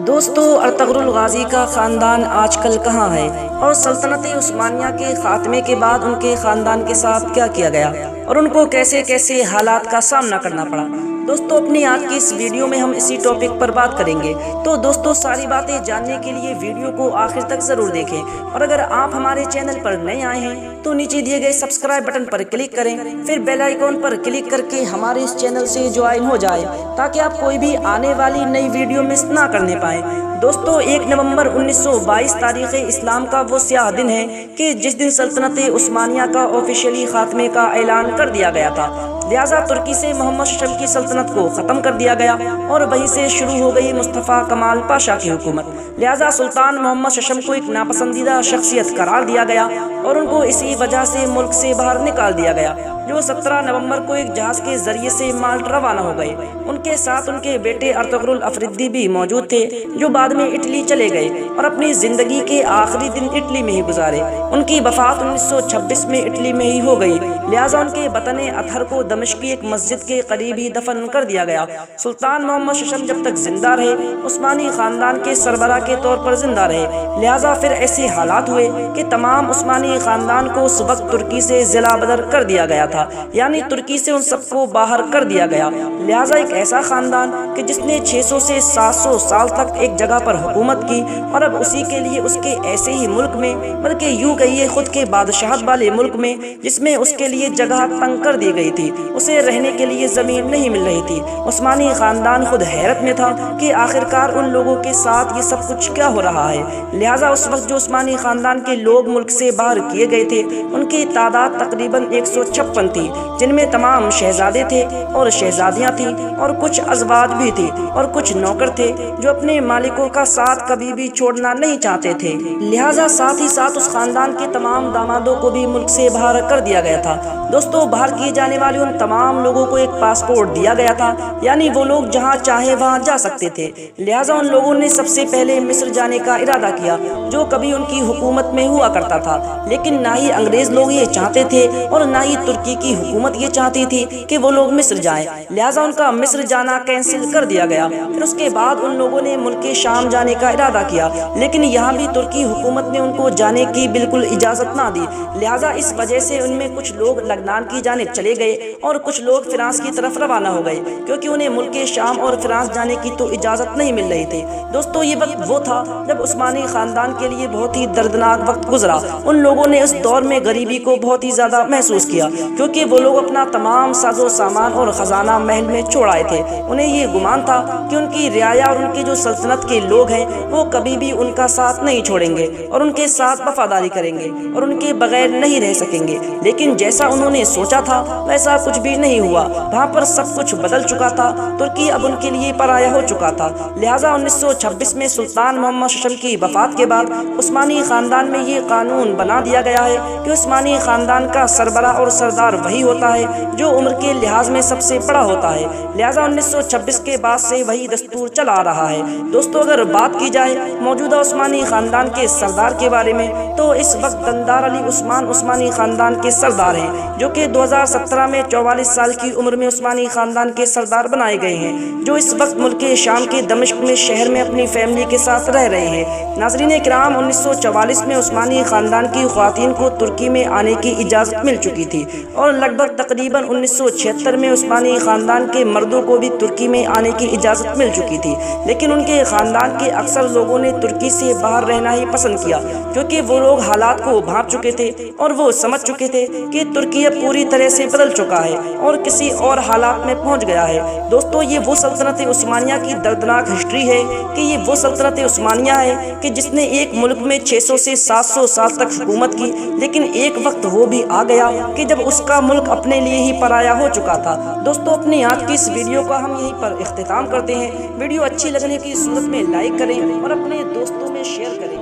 دوستو، Ertugrul Ghazi کا خاندان آج کل کہاں ہے اور سلطنت عثمانیہ کے خاتمے کے بعد ان کے خاندان کے ساتھ کیا کیا گیا اور ان کو کیسے کیسے حالات کا سامنا کرنا پڑا؟ دوستو، اپنی آج کی اس ویڈیو میں ہم اسی ٹاپک پر بات کریں گے۔ تو دوستو، ساری باتیں جاننے کے لیے ویڈیو کو آخر تک ضرور دیکھیں، اور اگر آپ ہمارے چینل پر نئے آئے ہیں تو نیچے دیے گئے سبسکرائب بٹن پر کلک کریں، پھر بیل آئیکن پر کلک کر کے ہمارے اس چینل سے جوائن ہو جائیں تاکہ آپ کوئی بھی آنے والی نئی ویڈیو مس نہ کرنے پائیں۔ دوستو، 1 نومبر 1922 تاریخ اسلام کا وہ سیاہ دن ہے کہ جس دن سلطنت عثمانیہ کا آفیشیلی خاتمے کا اعلان کر دیا گیا تھا۔ لہٰذا ترکی سے محمد ششم کی سلطنت کو ختم کر دیا گیا اور وہیں سے شروع ہو گئی مصطفیٰ کمال پاشا کی حکومت۔ لہٰذا سلطان محمد ششم کو ایک ناپسندیدہ شخصیت قرار دیا گیا اور ان کو اسی وجہ سے ملک سے باہر نکال دیا گیا، جو 17 نومبر کو ایک جہاز کے ذریعے سے مالٹ روانہ ہو گئے۔ ان کے ساتھ ان کے بیٹے ارطغرل افریدی بھی موجود تھے، جو بعد میں اٹلی چلے گئے اور اپنی زندگی کے آخری دن اٹلی میں ہی گزارے۔ ان کی وفات 1926 میں اٹلی میں ہی ہو گئی، لہٰذا ان کے وطن اطہر کو دمشق کی ایک مسجد کے قریب ہی دفن کر دیا گیا۔ سلطان محمد ششم جب تک زندہ رہے عثمانی خاندان کے سربراہ کے طور پر زندہ رہے، لہٰذا پھر ایسے حالات ہوئے کہ تمام عثمانی خاندان کو اس وقت ترکی سے ضلع بدر کر دیا گیا تھا، یعنی ترکی سے ان سب کو باہر کر دیا گیا۔ لہٰذا ایک ایسا خاندان کہ جس نے 600 سے 700 سال تک ایک جگہ پر حکومت کی، اور اب اسی کے لیے اس کے ایسے ہی ملک میں، بلکہ یوں کہیے خود کے بادشاہت والے ملک میں، جس میں اس کے لیے جگہ تنگ کر دی گئی تھی، اسے رہنے کے لیے زمین نہیں مل رہی تھی، عثمانی خاندان خود حیرت میں تھا کہ آخرکار ان لوگوں کے ساتھ یہ سب کچھ کیا ہو رہا ہے۔ لہٰذا اس وقت جو عثمانی خاندان کے لوگ ملک سے باہر کیے گئے تھے، ان کی تعداد تقریباً 156 تھی، جن میں تمام شہزادے تھے اور شہزادیاں تھیں، اور کچھ ازواج بھی تھی، اور کچھ نوکر تھے جو اپنے مالکوں کا ساتھ کبھی بھی چھوڑنا نہیں چاہتے تھے۔ لہٰذا ساتھ ہی ساتھ اس خاندان کے تمام دامادوں کو بھی ملک سے باہر کر دیا گیا تھا۔ دوستو، باہر کیے جانے والے ان تمام لوگوں کو ایک پاسپورٹ دیا گیا تھا، یعنی وہ لوگ جہاں چاہے وہاں جا سکتے تھے۔ لہٰذا ان لوگوں نے سب سے پہلے مصر جانے کا ارادہ کیا، جو کبھی ان کی حکومت میں ہوا کرتا تھا، لیکن نہ ہی انگریز لوگ یہ چاہتے تھے اور نہ ہی ترکی کی حکومت یہ چاہتی تھی کہ وہ لوگ مصر جائیں۔ لہٰذا ان کا مصر جانا کینسل کر دیا گیا۔ پھر اس کے بعد ان لوگوں نے ملک شام جانے کا ارادہ کیا، لیکن یہاں بھی ترکی حکومت نے ان کو جانے کی بالکل اجازت نہ دی۔ لہٰذا اس وجہ سے ان میں کچھ لوگ لبنان کی جانب چلے گئے اور کچھ لوگ فرانس کی طرف روانہ ہو گئے، کیونکہ انہیں ملک شام اور فرانس جانے کی تو اجازت نہیں مل رہی تھی۔ دوستو، یہ وقت وہ تھا جب عثمانی خاندان کے لیے بہت ہی دردناک وقت گزرا۔ ان لوگوں نے اس دور میں غریبی کو بہت ہی زیادہ محسوس کیا، کیونکہ وہ لوگ اپنا تمام ساز و سامان اور خزانہ محل میں چھوڑ آئے تھے۔ انہیں یہ گمان تھا کہ ان کی رعایا اور ان کی جو سلطنت کے لوگ ہیں وہ کبھی بھی ان کا ساتھ نہیں چھوڑیں گے اور ان کے ساتھ وفاداری کریں گے اور ان کے بغیر نہیں رہ سکیں گے، لیکن جیسا انہوں نے سوچا تھا ویسا کچھ بھی نہیں ہوا۔ وہاں پر سب کچھ بدل چکا تھا، ترکی اب ان کے لیے پرایا ہو چکا تھا۔ لہٰذا 1926 میں سلطان محمد ششم کی وفات کے بعد عثمانی خاندان میں یہ قانون بنا دیا گیا ہے کہ عثمانی خاندان کا سربراہ اور سردار وہی ہوتا ہے جو عمر کے لحاظ میں سب سے بڑا ہوتا ہے۔ لہٰذا 1926 کے بعد سے وہی دستور چلا آ رہا ہے۔ دوستو، اگر بات کی جائے موجودہ عثمانی خاندان کے سردار کے بارے میں، تو اس وقت دندار علی عثمان عثمانی خاندان کے سردار ہیں، جو کہ 2017 میں 44 سال کی عمر میں عثمانی خاندان کے سردار بنائے گئے ہیں، جو اس وقت ملک شام کے دمشق میں شہر میں اپنی فیملی کے ساتھ رہ رہے ہیں۔ ناظرین کرام، 1944 میں عثمانی خاندان کی خواتین کو ترکی میں آنے کی اجازت مل چکی تھی، اور لگ بھگ تقریباً 1976 میں عثمانی خاندان کے مردوں کو بھی ترکی میں آنے کی اجازت مل چکی تھی، لیکن ان کے خاندان کے اکثر لوگوں نے ترکی سے باہر رہنا ہی پسند کیا، کیونکہ وہ لوگ حالات کو بھانپ چکے تھے اور وہ سمجھ چکے تھے کہ ترکی اب پوری طرح سے بدل چکا ہے اور کسی اور حالات میں پہنچ گیا ہے۔ دوستو، یہ وہ سلطنت عثمانیہ کی دردناک ہسٹری ہے کہ یہ وہ سلطنت عثمانیہ ہے کہ جس نے ایک ملک میں 600 سے 700 سال تک حکومت کی، لیکن ایک وقت وہ بھی آ گیا کہ جب اس کا ملک اپنے لیے ہی پرایا ہو چکا تھا۔ دوستو، اپنی آج کی اس ویڈیو کا ہم یہیں پر اختتام کرتے ہیں۔ ویڈیو اچھی لگنے کی صورت میں لائک کریں اور اپنے دوستوں میں شیئر کریں۔